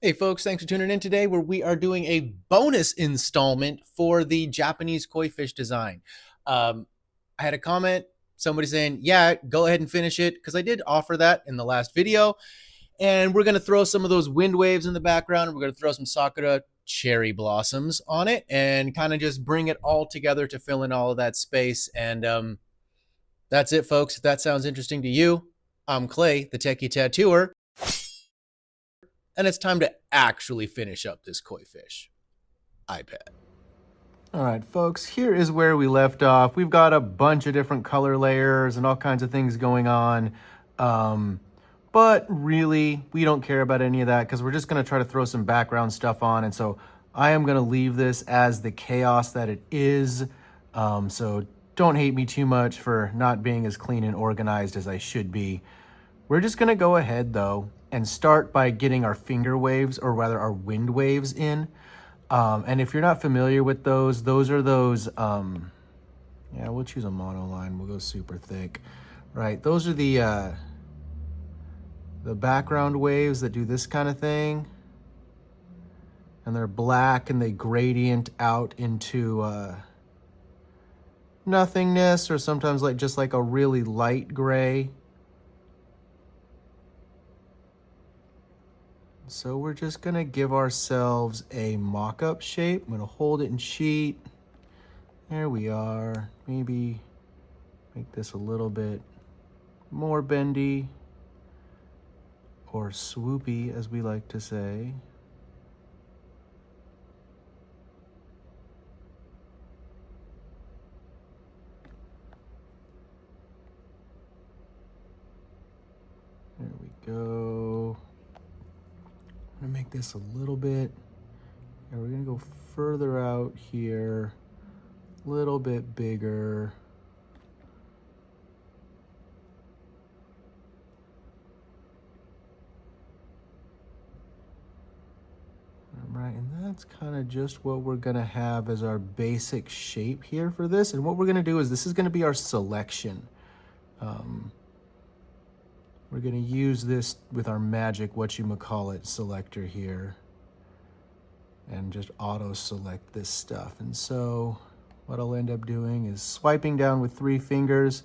Hey folks, thanks for tuning in today where we are doing a bonus installment for the Japanese koi fish design. I had a comment, somebody saying, yeah, go ahead and finish it because I did offer that in the last video. And we're going to throw some of those wind waves in the background. We're going to throw some Sakura cherry blossoms on it and kind of just bring it all together to fill in all of that space. And that's it, folks. If that sounds interesting to you, I'm Clay, the Techie Tattooer, and it's time to actually finish up this koi fish iPad. All right, folks, here is where we left off. We've got a bunch of different color layers and all kinds of things going on. But really, we don't care about any of that because we're just going to try to throw some background stuff on. And so I am going to leave this as the chaos that it is. So don't hate me too much for not being as clean and organized as I should be. We're just going to go ahead, though, and start by getting our finger waves, or rather our wind waves in. And if you're not familiar with those are those, yeah, we'll choose a monoline. We'll go super thick, right? Those are the background waves that do this kind of thing. And they're black and they gradient out into nothingness, or sometimes like just like a really light gray. So we're just gonna give ourselves a mock-up shape. I'm gonna hold it and cheat. There we are. Maybe make this a little bit more bendy, or swoopy, as we like to say. There we go. I'm gonna make this a little bit, and we're gonna go further out here, a little bit bigger. Right, and that's kind of just what we're gonna have as our basic shape here for this. And what we're gonna do is this is gonna be our selection. We're gonna use this with our magic whatchamacallit selector here and just auto select this stuff. And so what I'll end up doing is swiping down with 3 fingers,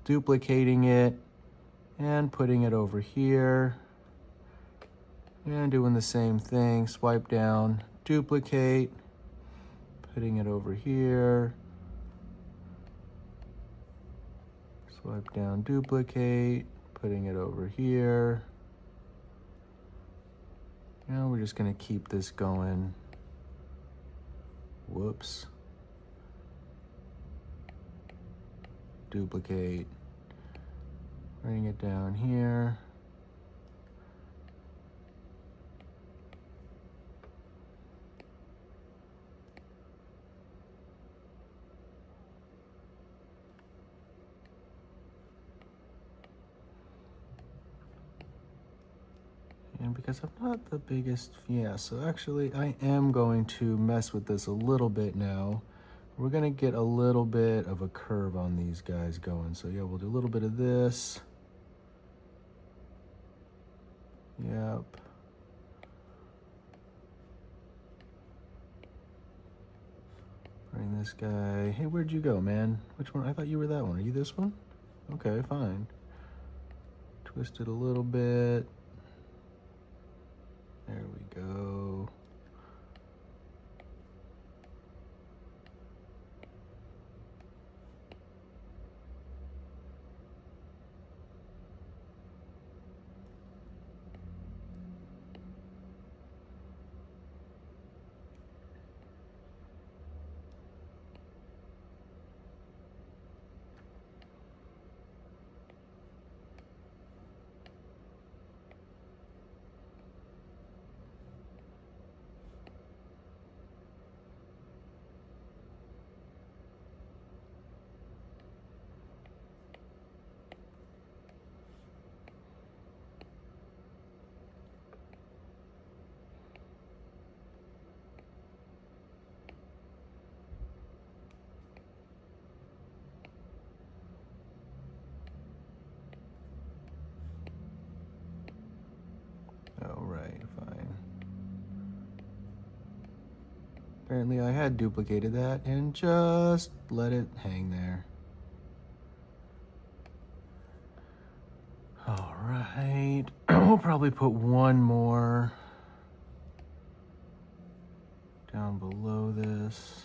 duplicating it and putting it over here. And doing the same thing, swipe down, duplicate, putting it over here. Swipe down, duplicate, putting it over here. Now we're just gonna keep this going. Whoops. Duplicate, bring it down here. And because I'm not the biggest, yeah, so actually I am going to mess with this a little bit now. We're gonna get a little bit of a curve on these guys going. So yeah, we'll do a little bit of this. Yep. Bring this guy. Hey, where'd you go, man? Which one? I thought you were that one. Are you this one? Okay, fine. Twist it a little bit. There we go. Apparently I had duplicated that and just let it hang there. All right, we'll probably put one more down below this.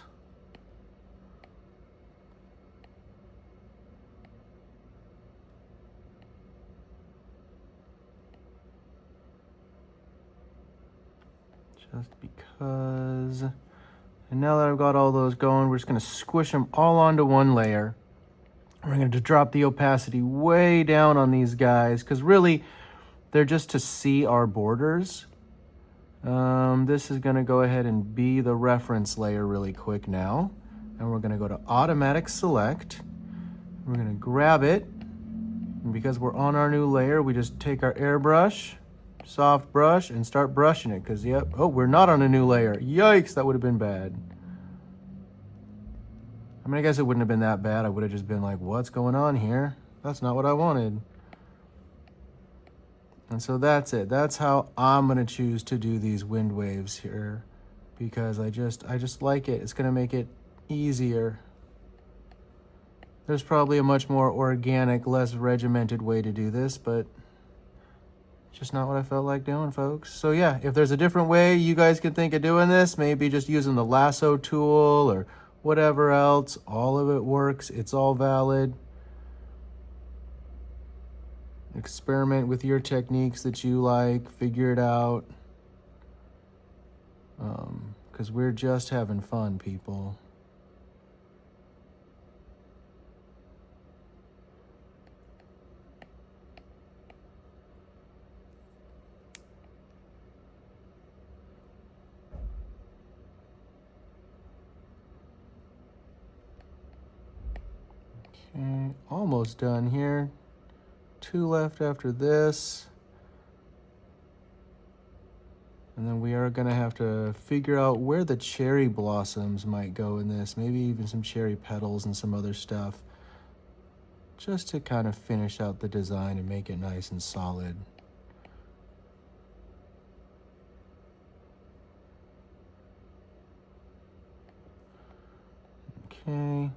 Just because. And now that I've got all those going, we're just gonna squish them all onto one layer. We're going to drop the opacity way down on these guys because really they're just to see our borders. This is going to go ahead and be the reference layer really quick now. And we're going to go to automatic select. We're going to grab it. And because we're on our new layer, we just take our airbrush, soft brush, and start brushing it because, yep, oh, we're not on a new layer. Yikes, that would have been bad. I mean, I guess it wouldn't have been that bad. I would have just been like, what's going on here? That's not what I wanted. And so that's it. That's how I'm going to choose to do these wind waves here because I just like it. It's going to make it easier. There's probably a much more organic, less regimented way to do this, but just not what I felt like doing, folks. So yeah, if there's a different way you guys can think of doing this, maybe just using the lasso tool or whatever else, all of it works. It's all valid. Experiment with your techniques that you like, figure it out. Because we're just having fun, people. Okay, almost done here. 2 left after this. And then we are going to have to figure out where the cherry blossoms might go in this. Maybe even some cherry petals and some other stuff. Just to kind of finish out the design and make it nice and solid. Okay.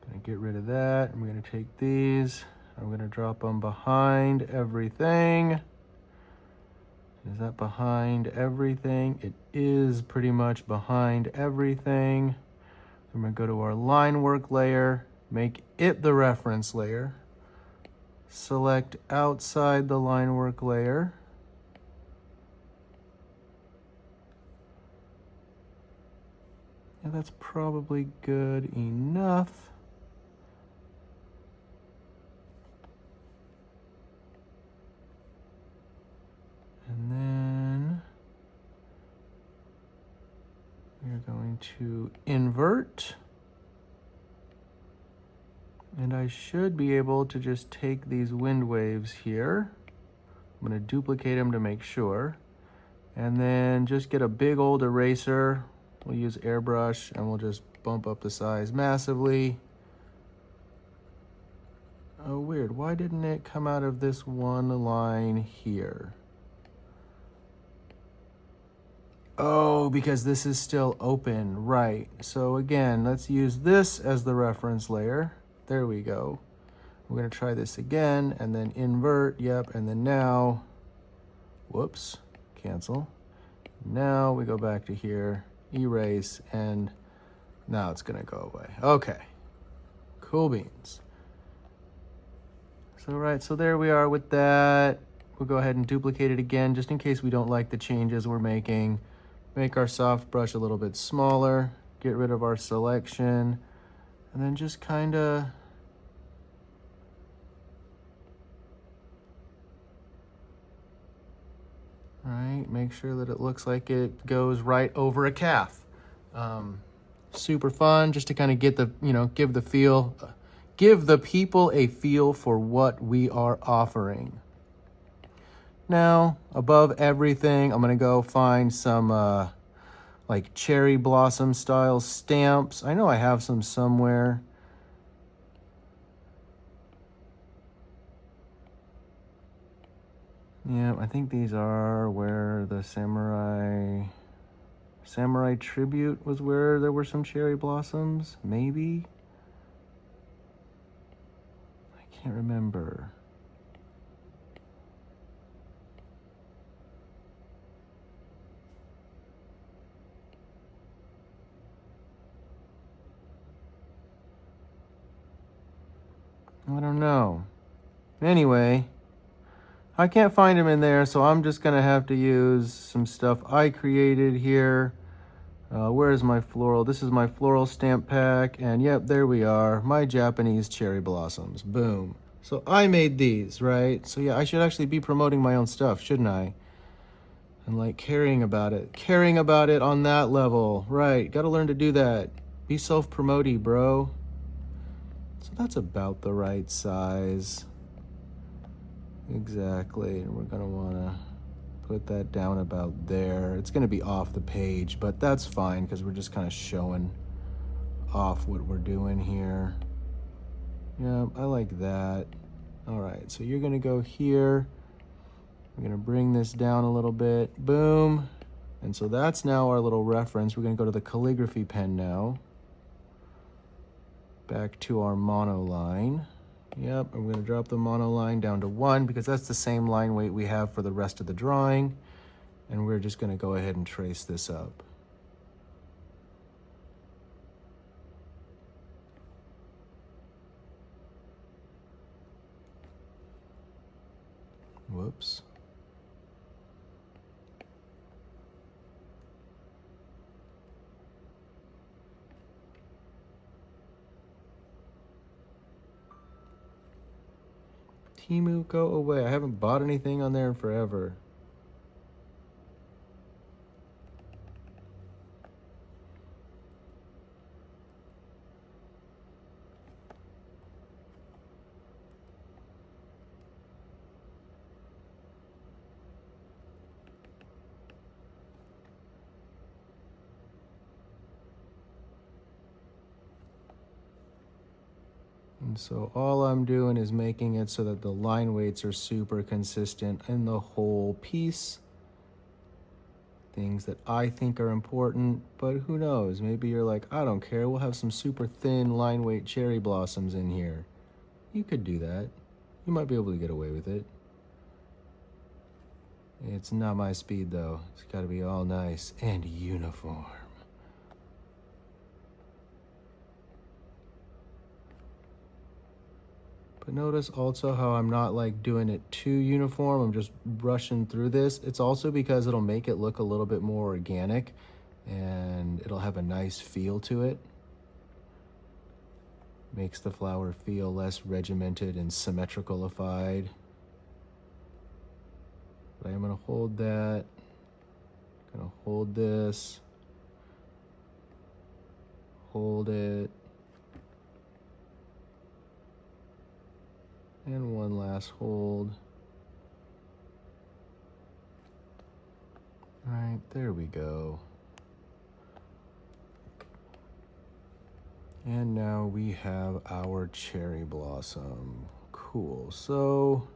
Gonna get rid of that. I'm gonna take these. I'm gonna drop them behind everything. Is that behind everything? It is pretty much behind everything. I'm gonna go to our line work layer, make it the reference layer. Select outside the line work layer. Yeah, that's probably good enough. And then we're going to invert. And I should be able to just take these wind waves here. I'm going to duplicate them to make sure. And then just get a big old eraser. We'll use airbrush and we'll just bump up the size massively. Oh, weird. Why didn't it come out of this one line here? Oh, because this is still open, right. So again, let's use this as the reference layer. There we go. We're gonna try this again and then invert, yep, and then now, whoops, cancel. Now we go back to here, erase, and now it's gonna go away. Okay, cool beans. So right, so there we are with that. We'll go ahead and duplicate it again, just in case we don't like the changes we're making. Make our soft brush a little bit smaller, get rid of our selection, and then just kind of make sure that it looks like it goes right over a calf. Super fun, just to kind of get the, give the feel, give the people a feel for what we are offering. Now, above everything, I'm gonna go find some like cherry blossom style stamps. I know I have some somewhere. Yeah, I think these are where the samurai Samurai Tribute was where there were some cherry blossoms, maybe? I can't remember. I don't know. Anyway, I can't find him in there, so I'm just gonna have to use some stuff I created here. Where is my floral? This is my floral stamp pack, and yep, there we are. My Japanese cherry blossoms. Boom. So I made these, right? So yeah, I should actually be promoting my own stuff, shouldn't I? And like caring about it on that level. Right, gotta learn to do that. Be self-promoty, bro. So that's about the right size. Exactly, and we're gonna wanna put that down about there. It's gonna be off the page, but that's fine because we're just kind of showing off what we're doing here. Yeah, I like that. All right, so you're gonna go here. We're gonna bring this down a little bit. Boom. And so that's now our little reference. We're gonna go to the calligraphy pen now. Back to our mono line. Yep, I'm gonna drop the mono line down to 1 because that's the same line weight we have for the rest of the drawing. And we're just gonna go ahead and trace this up. Whoops. Timu, go away. I haven't bought anything on there in forever. And so all I'm doing is making it so that the line weights are super consistent in the whole piece. Things that I think are important, but who knows? Maybe you're like, I don't care, we'll have some super thin line weight cherry blossoms in here. You could do that. You might be able to get away with it. It's not my speed though. It's gotta be all nice and uniform. But notice also how I'm not like doing it too uniform. I'm just brushing through this. It's also because it'll make it look a little bit more organic and it'll have a nice feel to it. Makes the flower feel less regimented and symmetricalified. But I'm gonna hold that. Gonna hold this. Hold it. And one last hold. All right, there we go. And now we have our cherry blossom. Cool, so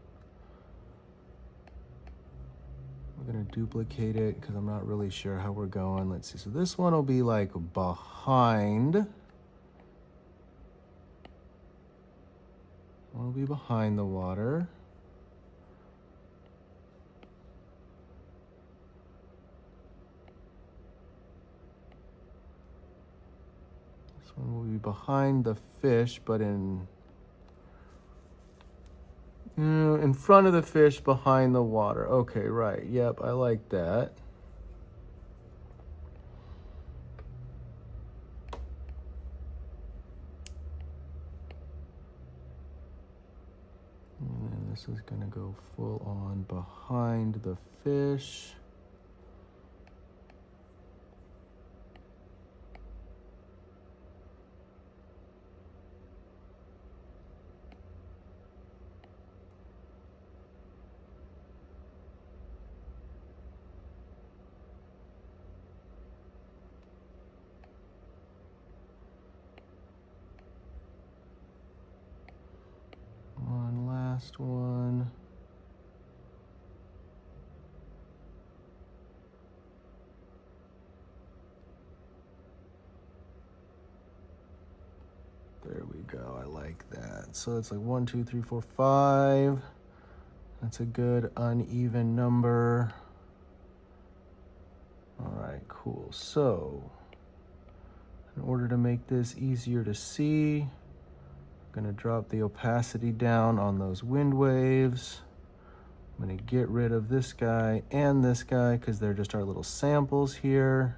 we're gonna duplicate it because I'm not really sure how we're going. Let's see, so this one will be like behind. One will be behind the water. This one will be behind the fish, but in front of the fish, behind the water. Okay, right. Yep, I like that. And then this is gonna go full on behind the fish. One last one. go. I like that. So it's like 1, 2, 3, 4, 5. That's a good uneven number. All right, cool. So in order to make this easier to see, I'm going to drop the opacity down on those wind waves. I'm going to get rid of this guy and this guy because they're just our little samples here.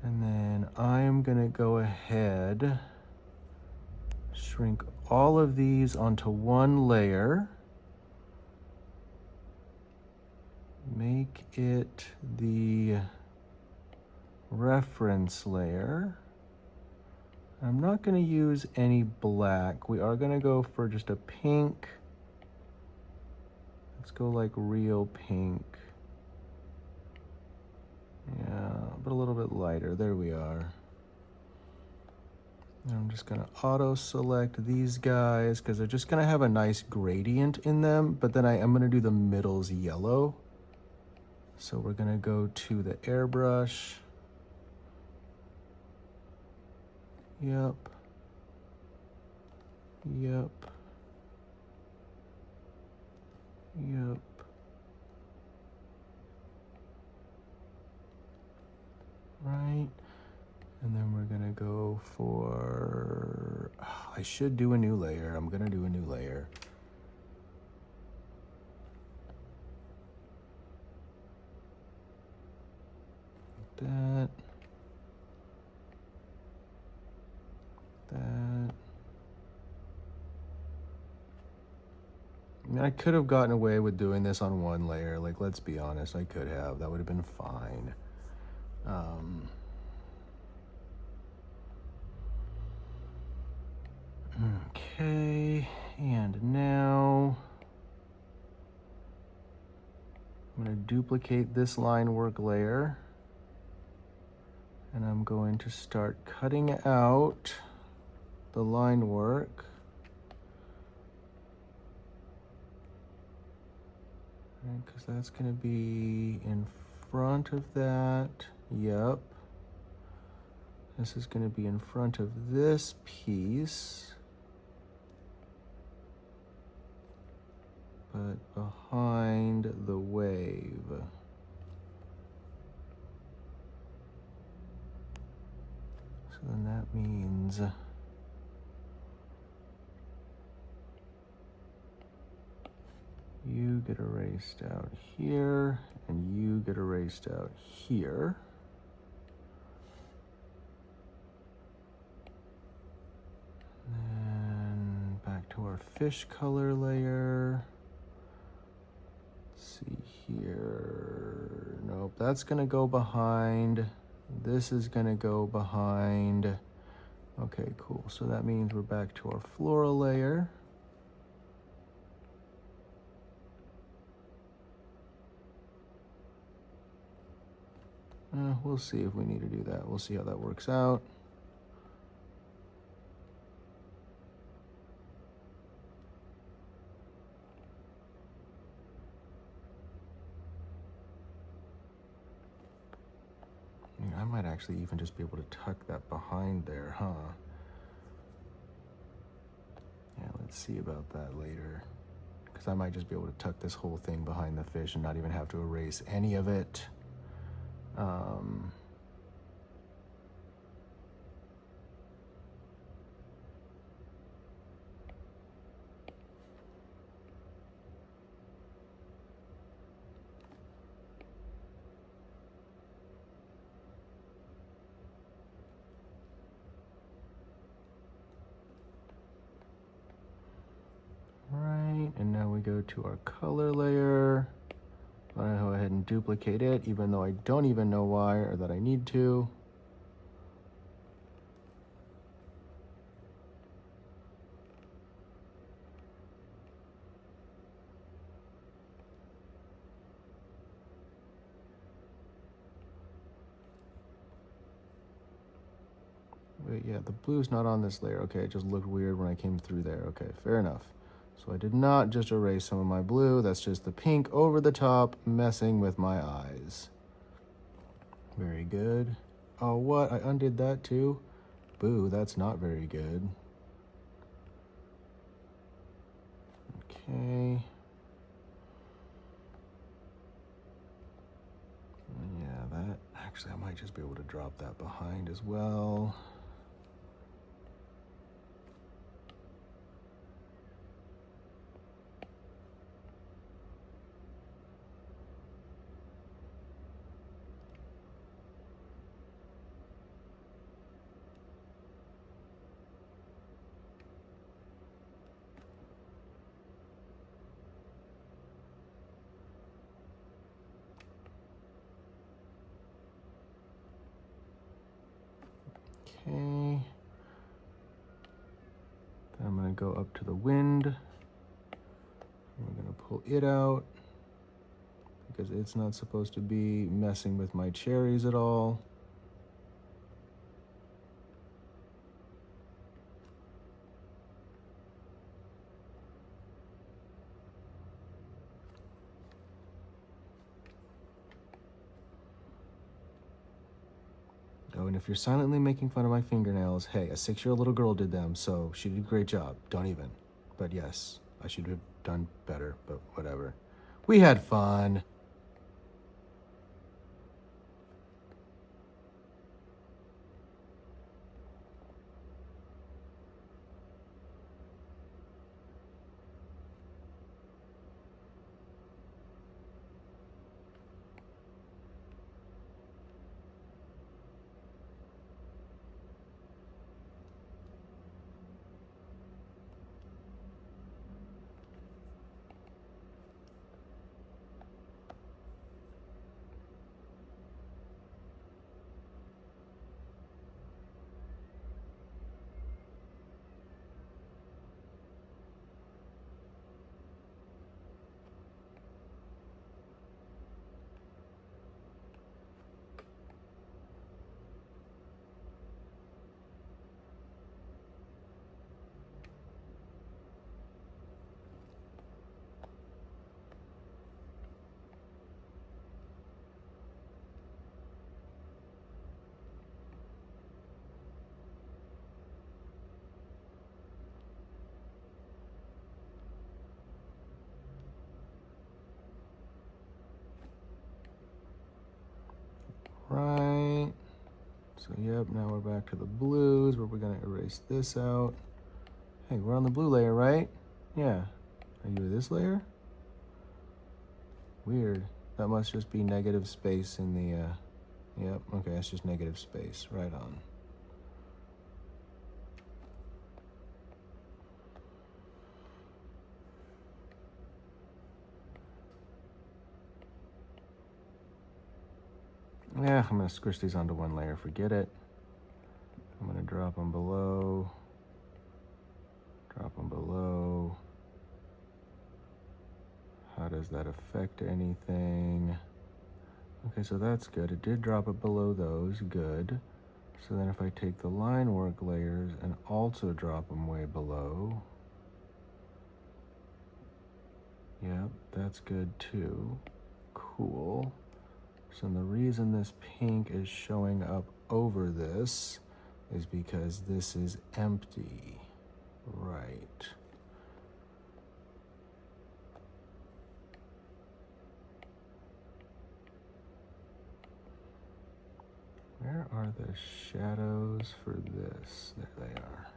And then I'm going to go ahead, shrink all of these onto one layer. Make it the reference layer. I'm not going to use any black. We are going to go for just a pink. Let's go like real pink. Yeah, but a little bit lighter. There we are. And I'm just going to auto select these guys because they're just going to have a nice gradient in them, but then I'm going to do the middles yellow. So we're going to go to the airbrush. Yep. Yep. Yep. Right. And then we're going to go for, I should do a new layer. I'm going to do a new layer. That. That. I mean, I could have gotten away with doing this on one layer. Like, let's be honest, I could have. That would have been fine. Okay, and now I'm going to duplicate this line work layer. And I'm going to start cutting out the line work. Because that's going to be in front of that. Yep. This is going to be in front of this piece, but behind the wave. So then that means you get erased out here, and you get erased out here. And then back to our fish color layer. Let's see here. Nope, that's gonna go behind. This is gonna go behind. Okay, cool. So that means we're back to our floral layer. We'll see if we need to do that. We'll see how that works out. I might actually even just be able to tuck that behind there, huh? Yeah, let's see about that later. Because I might just be able to tuck this whole thing behind the fish and not even have to erase any of it. Right, and now we go to our color layer. I'm gonna go ahead and duplicate it, even though I don't even know why or that I need to. Wait, yeah, the blue's not on this layer. Okay, it just looked weird when I came through there. Okay, fair enough. So I did not just erase some of my blue. That's just the pink over the top messing with my eyes. Very good. Oh, what? I undid that too? boo, that's not very good. Okay. Yeah, that, actually I might just be able to drop that behind as well. Okay. Then I'm going to go up to the wind. We're going to pull it out because it's not supposed to be messing with my cherries at all. Oh, and if you're silently making fun of my fingernails, hey, a 6-year-old little girl did them, so she did a great job. Don't even. But yes, I should have done better, but whatever. We had fun. Right. So, yep, now we're back to the blues where we're going to erase this out. Hey, we're on the blue layer, right? Yeah. Are you this layer? Weird. That must just be negative space in the, yep, okay, that's just negative space. Right on. Yeah, I'm going to squish these onto one layer. Forget it. I'm going to drop them below. Drop them below. How does that affect anything? Okay, so that's good. It did drop it below those. Good. So then if I take the line work layers and also drop them way below. Yep, that's good too. Cool. So the reason this pink is showing up over this is because this is empty. Right. Where are the shadows for this? There they are.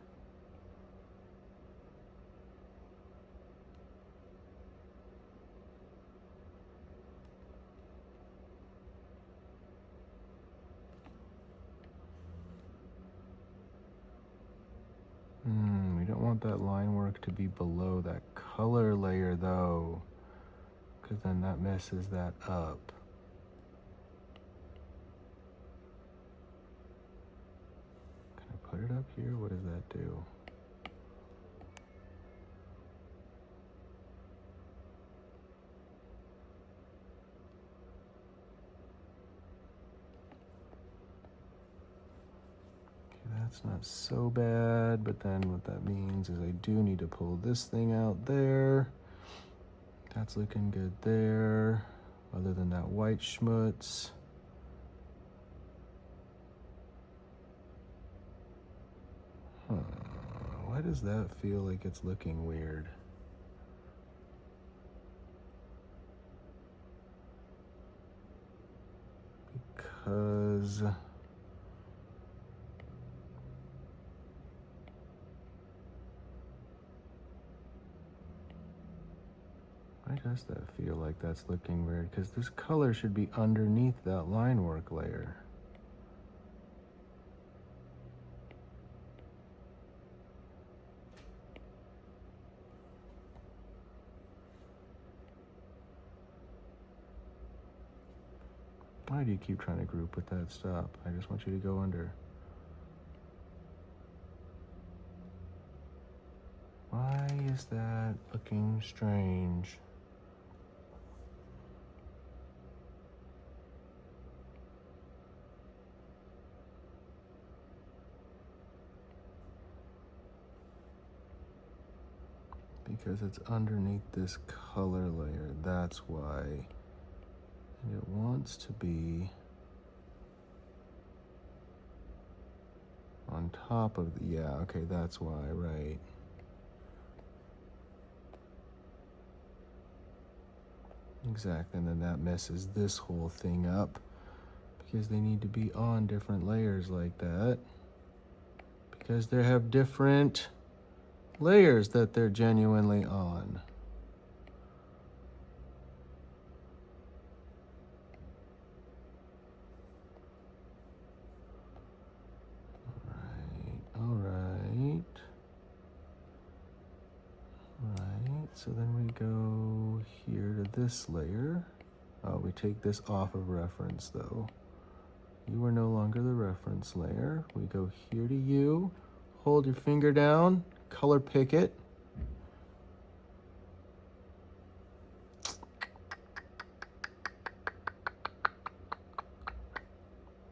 We don't want that line work to be below that color layer though, because then that messes that up. Can I put it up here? What does that do? That's not so bad, but then what that means is I do need to pull this thing out there. That's looking good there. Other than that white schmutz. Why does that feel like it's looking weird? Because why does that feel like that's looking weird? Because this color should be underneath that line work layer. Why do you keep trying to group with that? Stop. I just want you to go under. Why is that looking strange? Because it's underneath this color layer, that's why. And it wants to be on top of the, yeah, okay, that's why, right. Exactly, and then that messes this whole thing up because they need to be on different layers like that because they have different layers that they're genuinely on. All right. So then we go here to this layer. Oh, we take this off of reference though. You are no longer the reference layer. We go here to you, hold your finger down, color pick it.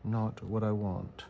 Not what I want.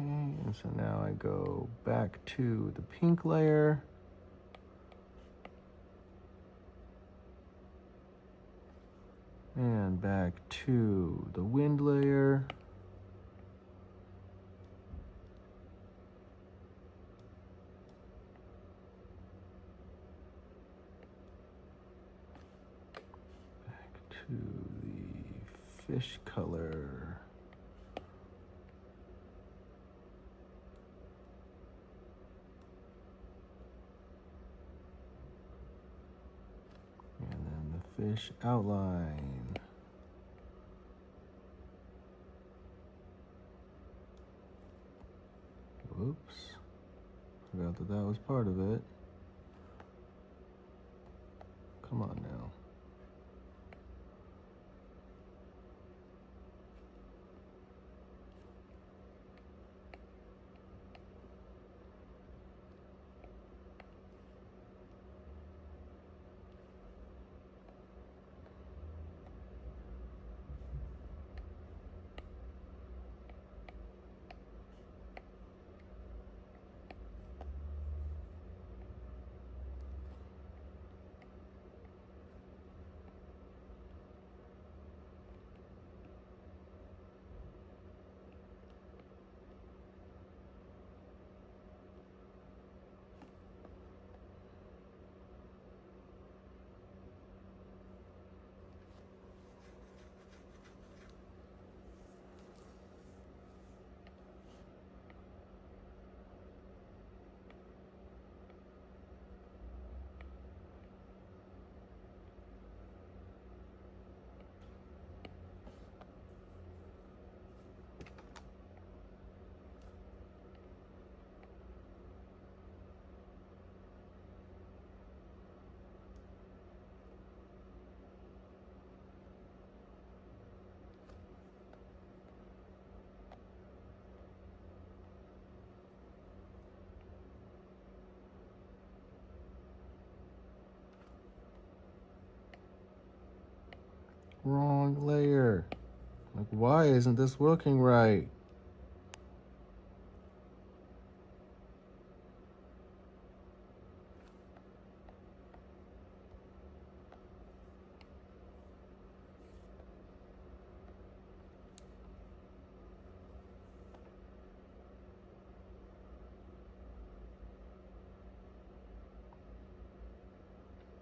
Okay, and so now I go back to the pink layer. And back to the wind layer. Back to the fish color. And then the fish outline. Whoops. Forgot that that was part of it. Come on now. wrong layer. Like, why isn't this working right?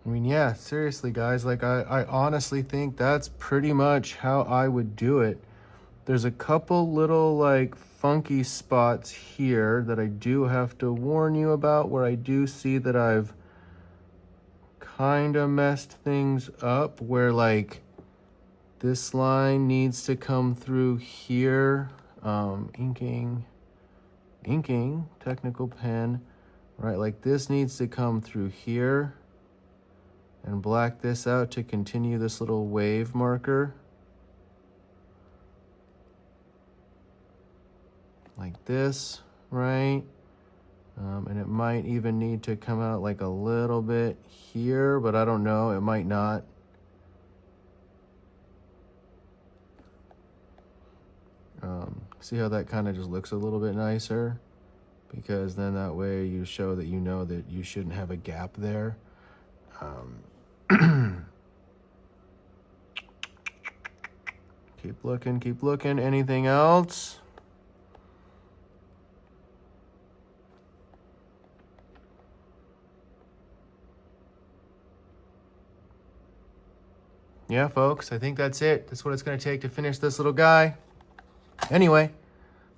I mean, yeah, seriously, guys, like I honestly think that's pretty much how I would do it. There's a couple little like funky spots here that I do have to warn you about, where I do see that I've kind of messed things up, where like this line needs to come through here. Inking, technical pen, right? Like this needs to come through here and black this out to continue this little wave marker. Like this, right? And it might even need to come out like a little bit here, but I don't know, it might not. See how that kind of just looks a little bit nicer? Because then that way you show that you know that you shouldn't have a gap there. Keep looking, keep looking. Anything else? Yeah, folks, I think that's it. That's what it's going to take to finish this little guy. Anyway,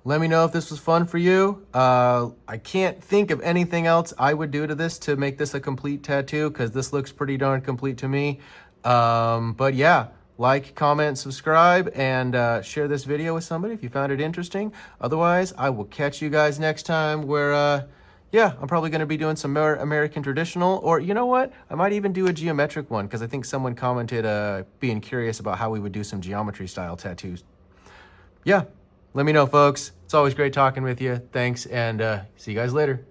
let me know if this was fun for you. I can't think of anything else I would do to this to make this a complete tattoo, because this looks pretty darn complete to me. But yeah, like, comment, subscribe, and share this video with somebody if you found it interesting. Otherwise, I will catch you guys next time where, yeah, I'm probably going to be doing some more American traditional, or you know what? I might even do a geometric one, because I think someone commented being curious about how we would do some geometry style tattoos. Yeah, let me know, folks. It's always great talking with you. Thanks, and see you guys later.